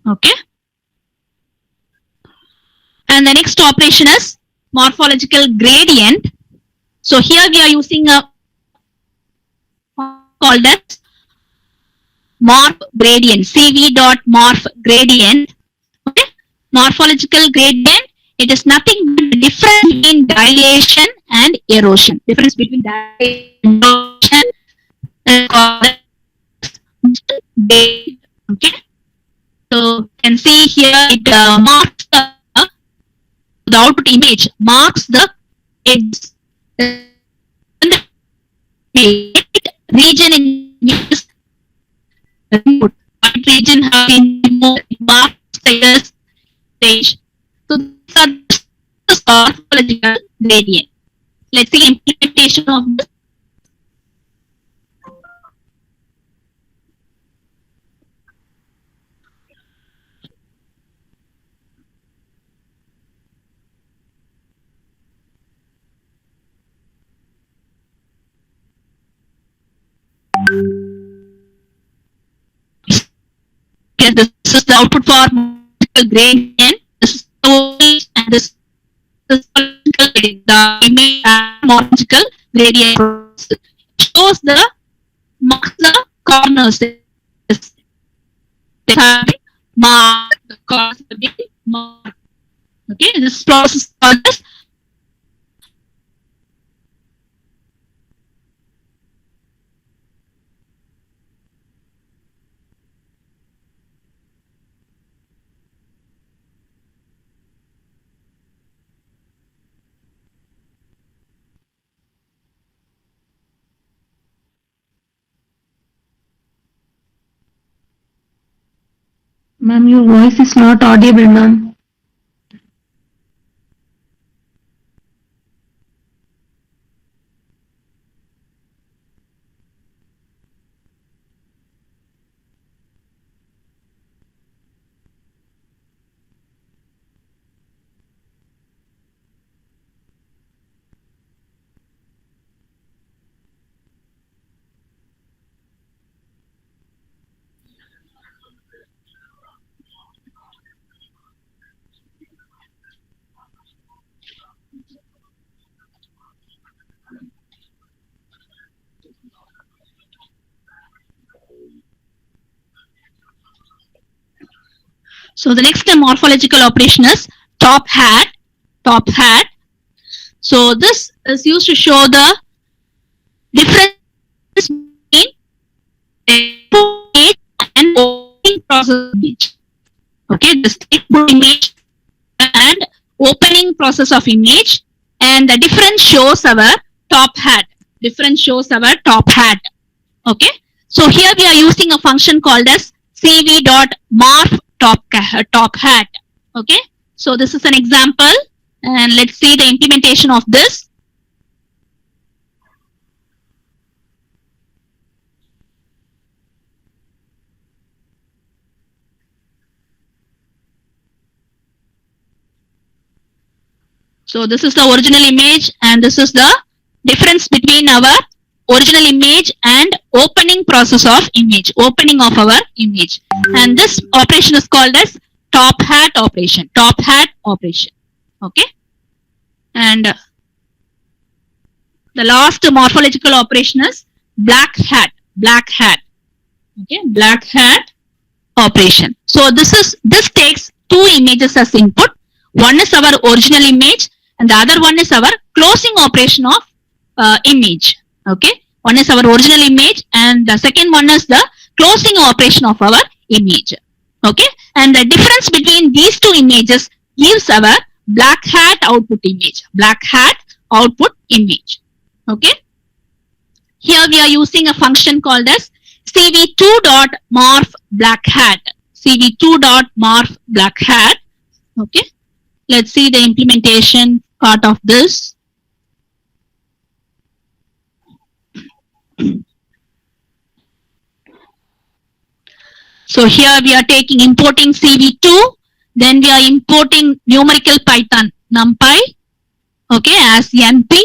Okay. And the next operation is morphological gradient. So here we are using a called as morph gradient, cv.morph gradient. Okay, morphological gradient. It is nothing but the difference between dilation and erosion. Difference between dilation and erosion is called gradient. Okay, so you can see here it marks the output image marks the edge. Region in use input. White region has been removed, marked status stage. So these are the morphological gradient. Let's see implementation of this. Yes, this is the output for morphological gradient. This is the and this is the image morphological gradient process. It shows the marks the corners. Mark the corners have been marked. Okay, this process called as Ma'am, your voice is not audible, ma'am. So the next morphological operation is top hat. Top hat. So this is used to show the difference between image and opening process of image. Okay, this input image and opening process of image, and the difference shows our top hat. Difference shows our top hat. Okay, so here we are using a function called as cv.morph top hat. Okay, so this is an example, and let's see the implementation of this. So this is the original image, and this is the difference between our original image and opening process of image, opening of our image. And this operation is called as top hat operation, top hat operation. Okay. And the last morphological operation is black hat, black hat. Okay, black hat operation. So this takes two images as input. One is our original image, and the other one is our closing operation of image. Okay, one is our original image, and the second one is the closing operation of our image. Okay, and the difference between these two images gives our black hat output image. Black hat output image. Okay, here we are using a function called as cv2.morph black hat. cv2.morph black hat. Okay, let's see the implementation part of this. So here we are importing cv2, then we are importing numerical Python numpy, okay, as np.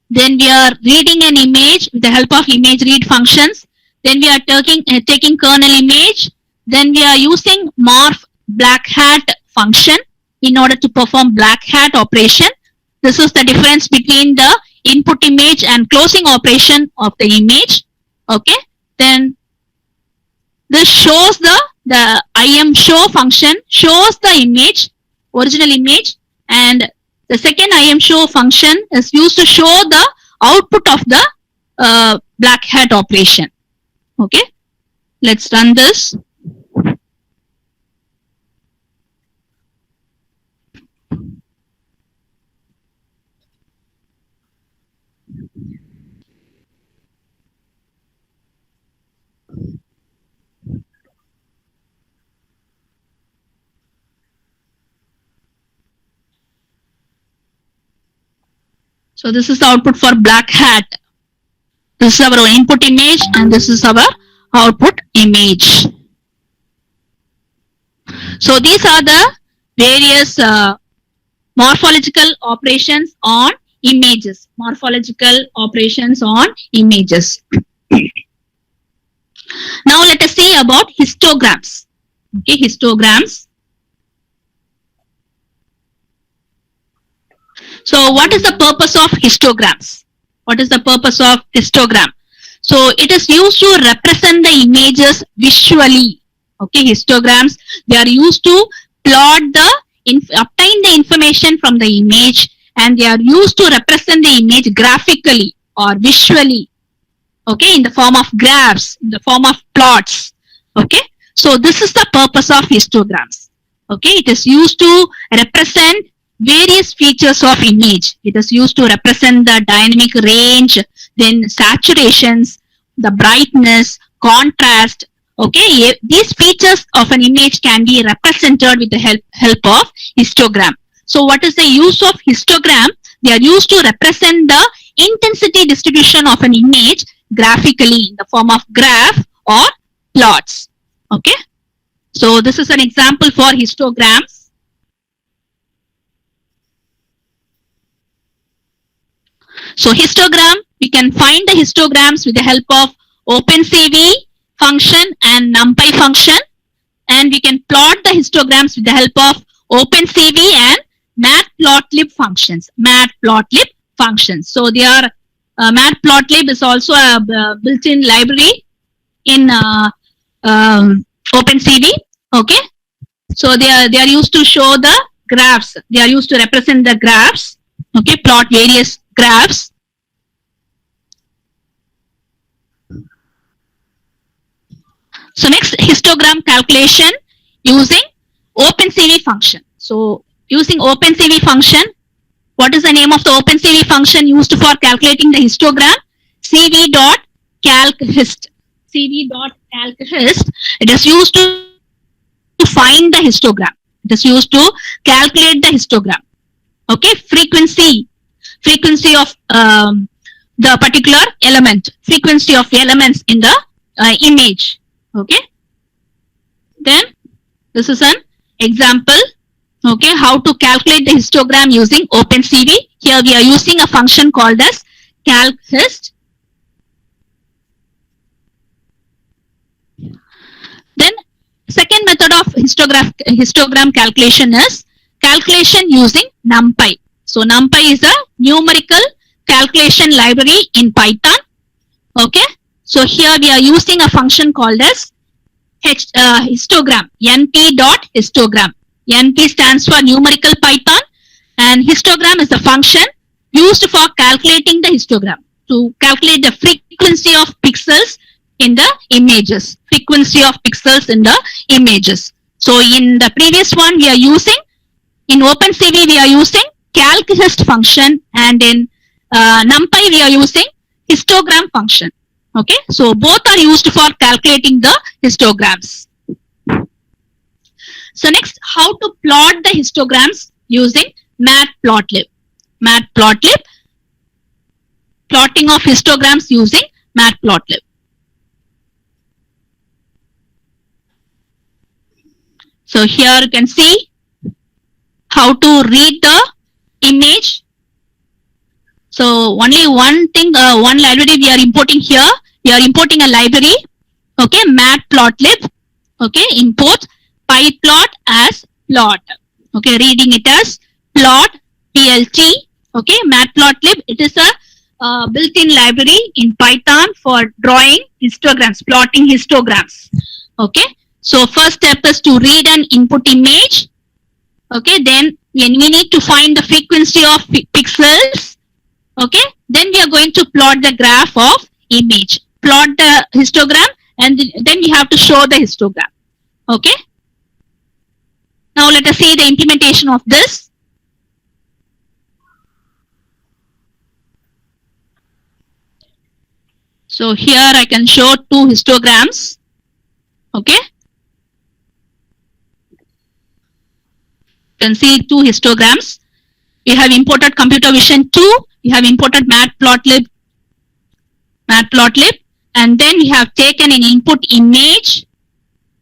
Then we are reading an image with the help of image read functions. Then we are taking kernel image. Then we are using morph black hat function in order to perform black hat operation. This is the difference between the input image and closing operation of the image. Okay. Then this shows the ImShow function shows the image, original image, and the second ImShow function is used to show the output of the black hat operation. Okay. Let's run this. So this is the output for black hat. This is our input image, and this is our output image. So these are the various morphological operations on images. Morphological operations on images. Now let us see about histograms. Okay, histograms. So what is the purpose of histograms? What is the purpose of histogram? So it is used to represent the images visually. Okay, histograms, they are used to plot obtain the information from the image, and they are used to represent the image graphically or visually. Okay, in the form of graphs, in the form of plots. Okay, so this is the purpose of histograms. Okay, it is used to represent various features of image. It is used to represent the dynamic range, then saturations, the brightness, contrast. Okay, these features of an image can be represented with the help of histogram. So what is the use of histogram? They are used to represent the intensity distribution of an image graphically in the form of graph or plots. Okay, so this is an example for histograms. So histogram, we can find the histograms with the help of OpenCV function and NumPy function, and we can plot the histograms with the help of OpenCV and Matplotlib functions. Matplotlib functions. So they are Matplotlib is also a built-in library in OpenCV. Okay. So they are used to show the graphs. They are used to represent the graphs. Okay, plot various graphs. So next, histogram calculation using OpenCV function. So using OpenCV function, what is the name of the OpenCV function used for calculating the histogram? cv.calchist. cv.calchist. It is used to find the histogram. It is used to calculate the histogram. Okay, frequency of the particular element, frequency of elements in the image. Okay, then this is an example. Okay, how to calculate the histogram using OpenCV. Here we are using a function called as calchist. Then second method of histogram calculation is calculation using NumPy. So NumPy is a numerical calculation library in Python. Okay, so here we are using a function called as histogram, np.histogram. NP stands for numerical Python, and histogram is a function used for calculating the histogram, to calculate the frequency of pixels in the images. Frequency of pixels in the images. So in the previous one we are using, in OpenCV we are using calchist function, and in NumPy we are using histogram function. Okay, so both are used for calculating the histograms. So next, how to plot the histograms using Matplotlib. Matplotlib, plotting of histograms using Matplotlib. So here you can see how to read the image. So only one thing, one library we are importing here. We are importing a library. Okay, Matplotlib. Okay, import pyplot as plot. Okay, reading it as plot plt. Okay, Matplotlib. It is a built-in library in Python for drawing histograms, plotting histograms. Okay, so first step is to read an input image. Okay, then we need to find the frequency of pixels. Okay, then we are going to plot the graph of image. Plot the histogram, and then we have to show the histogram. Okay. Now let us see the implementation of this. So here I can show two histograms. Okay. You can see two histograms. We have imported Computer Vision 2. We have imported Matplotlib, and then we have taken an input image.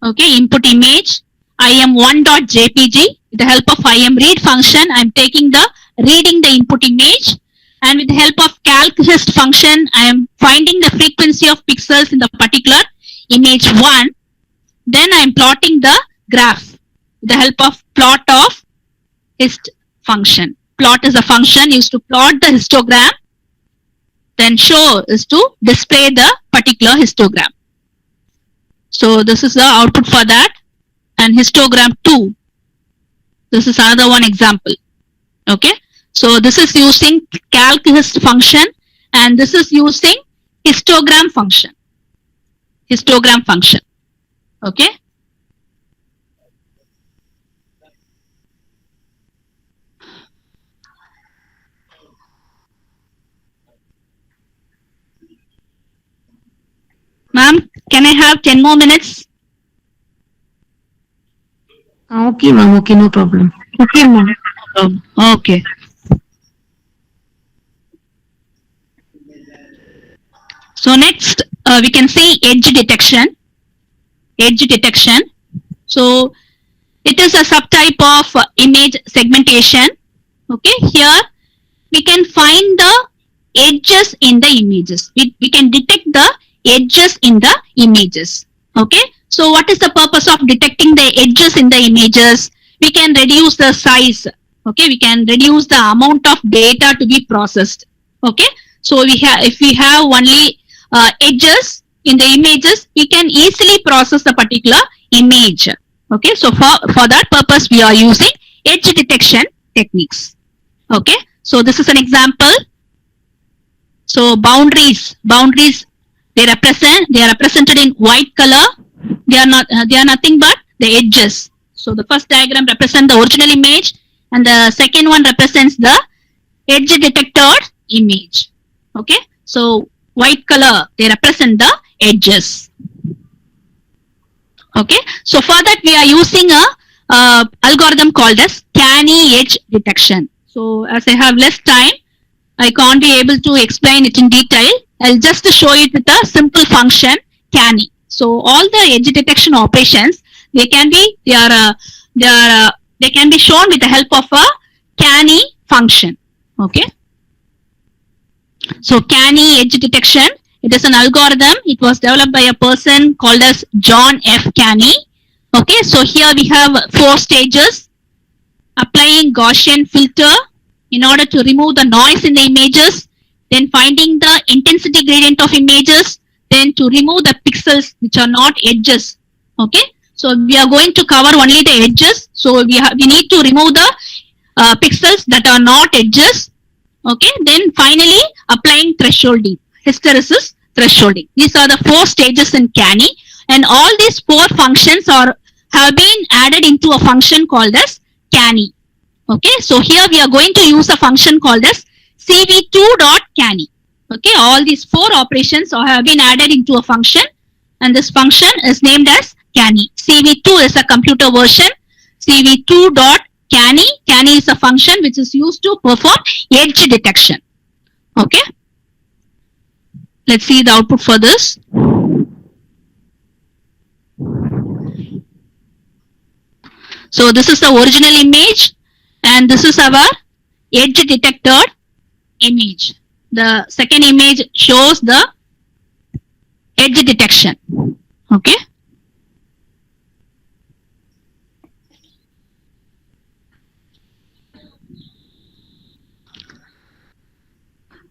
Okay, input image im1.jpg. With the help of imread function, I am reading the input image, and with the help of calchist function, I am finding the frequency of pixels in the particular image 1. Then I am plotting the graph with the help of plot of hist function. Plot is a function used to plot the histogram. Then show is to display the particular histogram. So this is the output for that. And histogram 2. This is another one example. Okay. So this is using calchist function, and this is using histogram function. Histogram function. Okay. Ma'am, can I have 10 more minutes? Okay, ma'am. Okay, no problem. Okay, ma'am. Okay. So next, we can see edge detection. Edge detection. So it is a subtype of image segmentation. Okay, here we can find the edges in the images. We can detect the edges in the images. Okay, so what is the purpose of detecting the edges in the images? We can reduce the size. Okay, we can reduce the amount of data to be processed. Okay, so if we have only edges in the images, we can easily process the particular image. Okay, so for that purpose, we are using edge detection techniques. Okay, so this is an example. So boundaries, they are represented in white color. They are nothing but the edges. So the first diagram represents the original image, and the second one represents the edge detected image. Okay, so white color, they represent the edges. Okay, so for that we are using a algorithm called as canny edge detection. So as I have less time, I can't be able to explain it in detail. I'll just show it with a simple function, canny. So all the edge detection operations, they can be shown with the help of a canny function. Okay. So canny edge detection, it is an algorithm. It was developed by a person called as John F. Canny. Okay, so here we have 4 stages. Applying Gaussian filter in order to remove the noise in the images, then finding the intensity gradient of images, then to remove the pixels which are not edges. Okay, so we are going to cover only the edges. So we need to remove the pixels that are not edges. Okay, then finally applying thresholding, hysteresis thresholding. These are the 4 stages in canny, and all these 4 functions have been added into a function called as canny. Okay, so here we are going to use a function called as cv2.canny. Okay, all these 4 operations have been added into a function, and this function is named as canny. cv2 is a computer version. cv2.canny. Canny is a function which is used to perform edge detection. Okay, let's see the output for this. So this is the original image, and this is our edge detected image. The second image shows the edge detection. Okay.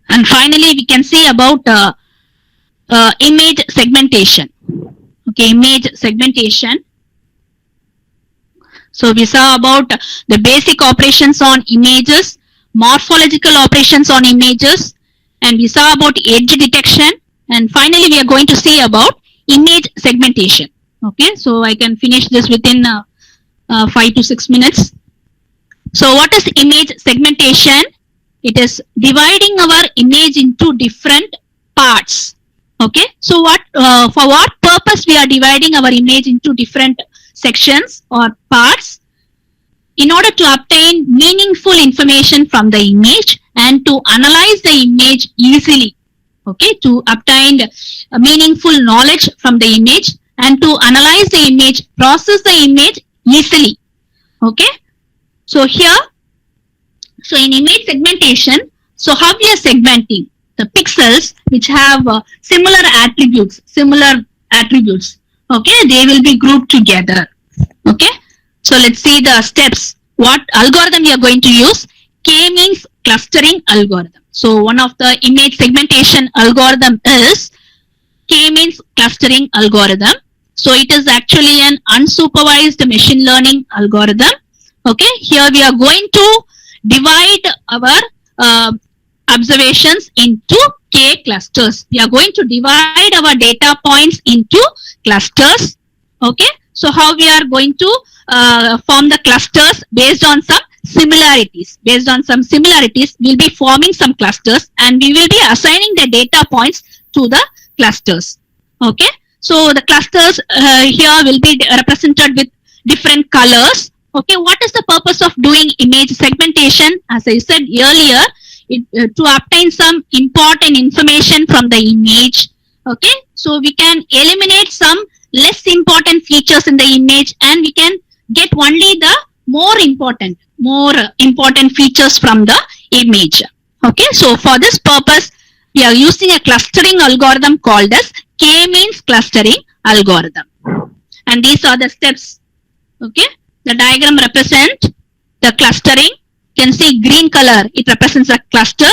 And finally, we can see about image segmentation. Okay, image segmentation. So we saw about the basic operations on images, morphological operations on images, and we saw about edge detection, and finally we are going to see about image segmentation. Okay, so I can finish this within 5 to 6 minutes. So what is image segmentation? It is dividing our image into different parts. Okay, so for what purpose we are dividing our image into different sections or parts? In order to obtain meaningful information from the image and to analyze the image easily. Okay, to obtain meaningful knowledge from the image and to analyze the image, process the image easily. Okay, so here, so in image segmentation, so how we are segmenting the pixels which have similar attributes. Okay, they will be grouped together. Okay, so let's see the steps. What algorithm we are going to use? K-means clustering algorithm. So one of the image segmentation algorithm is K-means clustering algorithm. So it is actually an unsupervised machine learning algorithm. Okay, here we are going to divide our observations into K clusters. We are going to divide our data points into clusters. Okay, so how we are going to form the clusters based on some similarities. Based on some similarities, we will be forming some clusters and we will be assigning the data points to the clusters. Okay, so the clusters here will be represented with different colors. Okay, what is the purpose of doing image segmentation? As I said earlier, to obtain some important information from the image. Okay, so we can eliminate some less important features in the image and we can get only the more important features from the image. Okay, so for this purpose, we are using a clustering algorithm called as K-means clustering algorithm. And these are the steps. Okay, the diagram represents the clustering. You can see green color, it represents a cluster,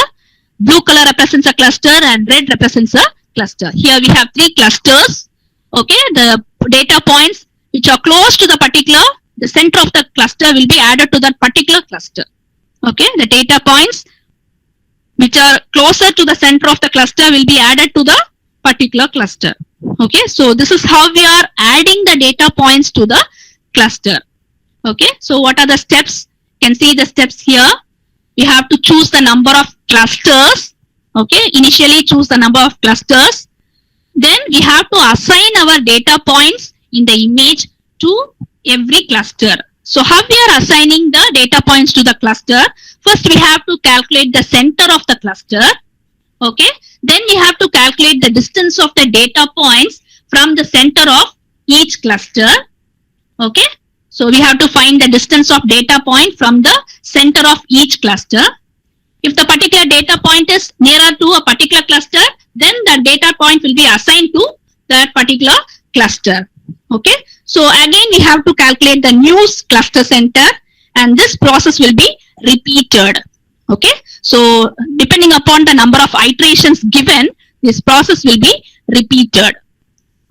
blue color represents a cluster, and red represents a cluster. Here we have 3 clusters. Okay, the data points which are close to the particular, the center of the cluster will be added to that particular cluster. Okay, the data points which are closer to the center of the cluster will be added to the particular cluster. Okay, so this is how we are adding the data points to the cluster. Okay, so what are the steps? You can see the steps here. We have to choose the number of clusters. Okay, initially choose the number of clusters. Then we have to assign our data points in the image to every cluster. So how we are assigning the data points to the cluster? First we have to calculate the center of the cluster. Okay, then we have to calculate the distance of the data points from the center of each cluster. Okay, so we have to find the distance of data point from the center of each cluster. If the particular data point is nearer to a particular cluster, then the data point will be assigned to that particular cluster. Okay, so again we have to calculate the new cluster center, and this process will be repeated. Okay, so depending upon the number of iterations given, this process will be repeated.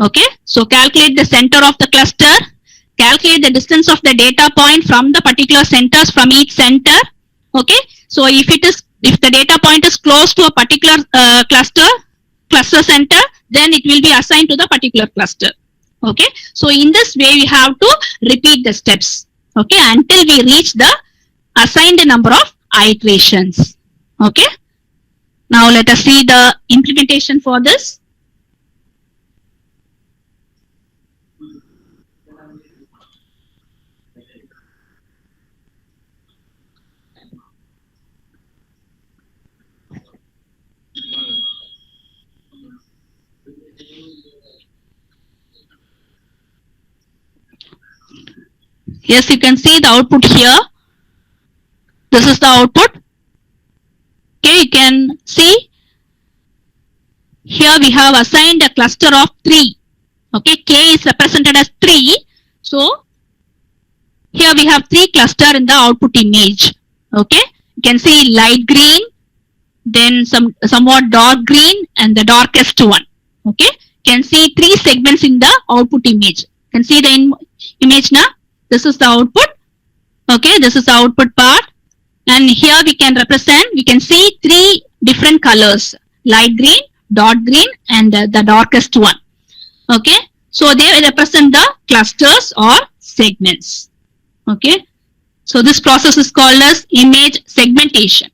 Okay, so calculate the center of the cluster, calculate the distance of the data point from the particular centers from each center. Okay, so if the data point is close to a particular cluster center, then it will be assigned to the particular cluster. Okay, so in this way we have to repeat the steps, okay, until we reach the assigned number of iterations. Okay, now let us see the implementation for this. Yes, you can see the output here. This is the output. Okay, you can see here we have assigned a cluster of 3. Okay, K is represented as 3. So here we have 3 cluster in the output image. Okay, you can see light green, then somewhat dark green, and the darkest one. Okay, you can see 3 segments in the output image. You can see the image now. This is the output. Okay, this is the output part. And here we can see 3 different colors: light green, dark green, and the darkest one. Okay, so they represent the clusters or segments. Okay, so this process is called as image segmentation.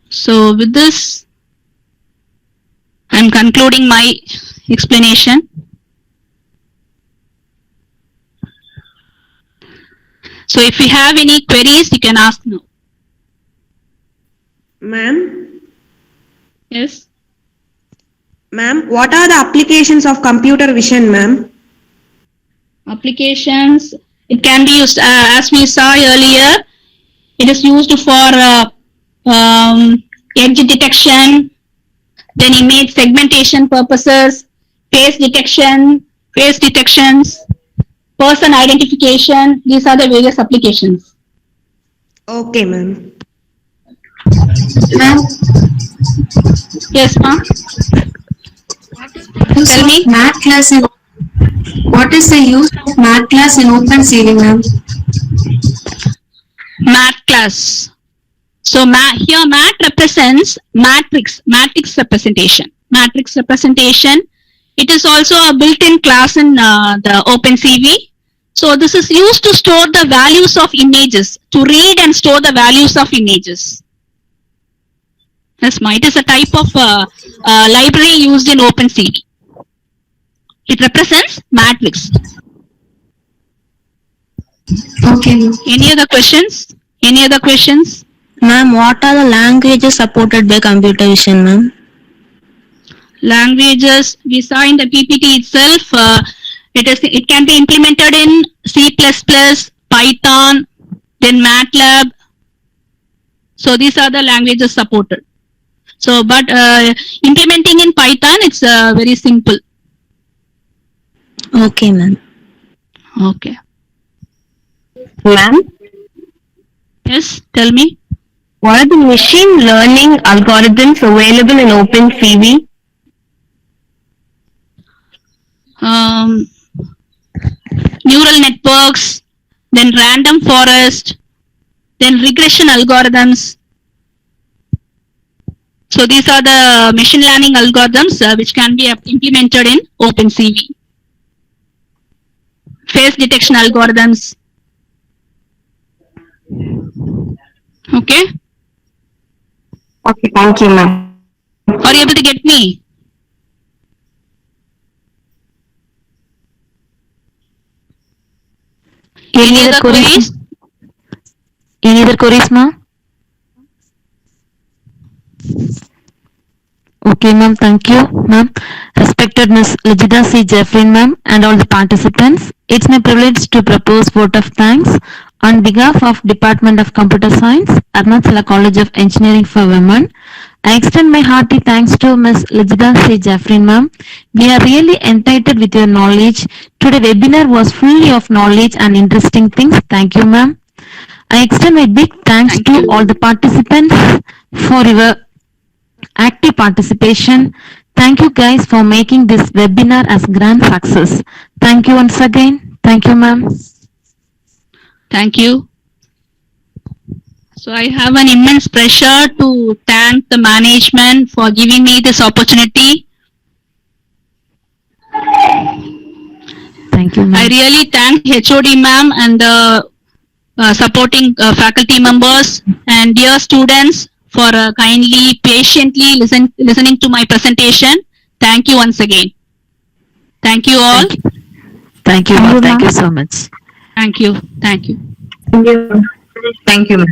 So with this, I'm concluding my explanation. So if you have any queries, you can ask now. Ma'am? Yes. Ma'am, what are the applications of computer vision, ma'am? Applications, it can be used, as we saw earlier, it is used for edge detection, then image segmentation purposes, face detections, person identification. These are the various applications. Okay, ma'am. Ma'am, Yes, ma'am. Tell me. Math class in, what is the use of math class in OpenCV, ma'am? Math class. So here math represents matrix representation. Matrix representation. It is also a built-in class in the OpenCV. So this is used to store the values of images, to read and store the values of images. Yes, it is a type of library used in OpenCV. It represents matrix. Okay. Any other questions? Any other questions? Ma'am, what are the languages supported by computer vision, ma'am? Languages we saw in the PPT itself. It can be implemented in C++, Python, then MATLAB. So these are the languages supported. So, but implementing in Python, it's very simple. Okay, ma'am. Okay. Ma'am, Yes, tell me. what are the machine learning algorithms available in OpenCV? neural networks, then random forest, then regression algorithms. So these are the machine learning algorithms which can be implemented in OpenCV. Face detection algorithms. Okay. Okay, thank you, ma'am. Are you able to get me? Any other queries? Any other queries, ma'am? Okay, ma'am, thank you, ma'am. Respected Miss Ligida C. Jeffrin, ma'am, and all the participants, it's my privilege to propose vote of thanks on behalf of Department of Computer Science, Arunachala College of Engineering for Women. I extend my hearty thanks to Miss Ligida C. Jeffrin, ma'am. We are really entitled with your knowledge. Today webinar was full of knowledge and interesting things. Thank you, ma'am. I extend my big thanks to all the participants for your active participation. Thank you guys for making this webinar as grand success. Thank you once again. Thank you, ma'am. Thank you. So I have an immense pleasure to thank the management for giving me this opportunity. Thank you, ma'am. I really thank HOD ma'am and the supporting faculty members and dear students for kindly, patiently listening to my presentation. Thank you once again. Thank you all. Thank you, ma'am. Thank you so much. Thank you. Thank you. Thank you, ma'am.